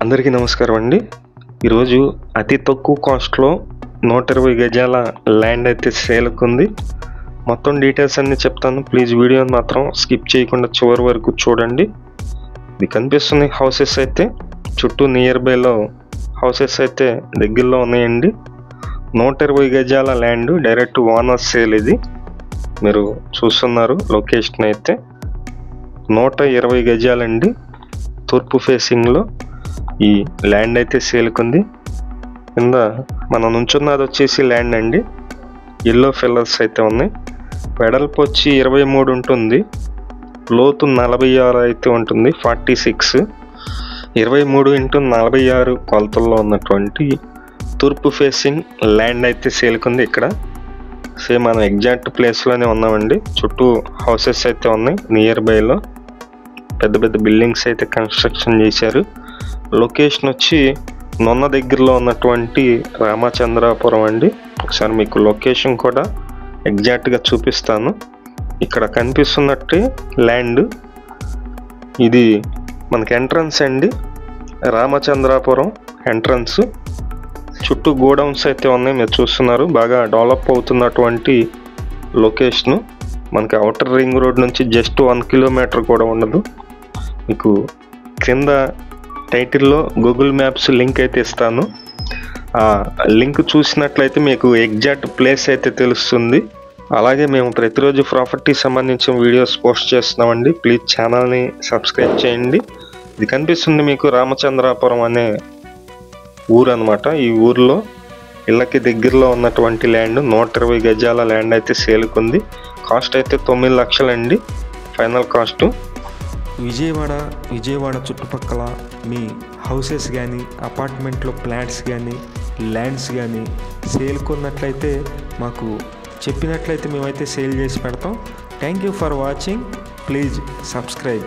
అందరికీ నమస్కారం అండి. ఈరోజు అతి తక్కువ కాస్ట్లో 120 గజాల ల్యాండ్ అయితే సేల్కి ఉంది. మొత్తం డీటెయిల్స్ అన్నీ చెప్తాను. ప్లీజ్ వీడియోని మాత్రం స్కిప్ చేయకుండా చివరి వరకు చూడండి. ఇది కనిపిస్తుంది హౌసెస్ అయితే చుట్టూ నియర్ బైలో హౌసెస్ అయితే దగ్గరలో ఉన్నాయండి. 120 గజాల ల్యాండ్ డైరెక్ట్ ఓనర్ సేల్. ఇది మీరు చూస్తున్నారు లొకేషన్ అయితే 120 గజాలండి. తూర్పు ఫేసింగ్లో ఈ ల్యాండ్ అయితే సేల్కుంది. కింద మనం నుంచున్నది వచ్చేసి ల్యాండ్ అండి. ఎల్లో ఫిల్లర్స్ అయితే ఉన్నాయి. వెడల్పు వచ్చి 23 ఉంటుంది, లోతు 46 అయితే ఉంటుంది. 46 23 × 46 కొలతల్లో ఉన్నటువంటి తూర్పు ఫేసింగ్ ల్యాండ్ అయితే సేల్కుంది. ఇక్కడ సేమ్ మనం ఎగ్జాక్ట్ ప్లేస్లోనే ఉన్నామండి. చుట్టూ హౌసెస్ అయితే ఉన్నాయి. నియర్ బైలో పెద్ద పెద్ద బిల్డింగ్స్ అయితే కన్స్ట్రక్షన్ చేశారు. లొకేషన్ వచ్చి నొన్న దగ్గరలో ఉన్నటువంటి రామచంద్రాపురం అండి. ఒకసారి మీకు లొకేషన్ కూడా ఎగ్జాక్ట్గా చూపిస్తాను. ఇక్కడ కనిపిస్తున్నట్టే ల్యాండ్ ఇది మనకి ఎంట్రన్స్ అండి. రామచంద్రాపురం ఎంట్రన్స్ చుట్టూ గోడౌన్స్ అయితే ఉన్నాయి. మీరు చూస్తున్నారు బాగా డెవలప్ అవుతున్నటువంటి లొకేషను. మనకి అవుటర్ రింగ్ రోడ్ నుంచి జస్ట్ 1 కిలోమీటర్ కూడా ఉండదు. మీకు కింద టైటిల్లో గూగుల్ మ్యాప్స్ లింక్ అయితే ఇస్తాను. ఆ లింక్ చూసినట్లయితే మీకు ఎగ్జాక్ట్ ప్లేస్ అయితే తెలుస్తుంది. అలాగే మేము ప్రతిరోజు ప్రాపర్టీ సంబంధించిన వీడియోస్ పోస్ట్ చేస్తున్నామండి. ప్లీజ్ ఛానల్ని సబ్స్క్రైబ్ చేయండి. ఇది కనిపిస్తుంది మీకు రామచంద్రాపురం అనే ఊరు అనమాట. ఈ ఊర్లో ఇళ్ళకి దగ్గరలో ఉన్నటువంటి ల్యాండ్ 120 గజాల ల్యాండ్ అయితే సేల్కుంది. కాస్ట్ అయితే 9 లక్షలండి ఫైనల్ కాస్ట్. విజయవాడ చుట్టుపక్కల మీ హౌసెస్ కానీ అపార్ట్మెంట్లో ఫ్లాట్స్ కానీ ల్యాండ్స్ కానీ సేల్కున్నట్లయితే మాకు చెప్పినట్లయితే మేమైతే సేల్ చేసి పెడతాం. Thank you for watching. Please subscribe.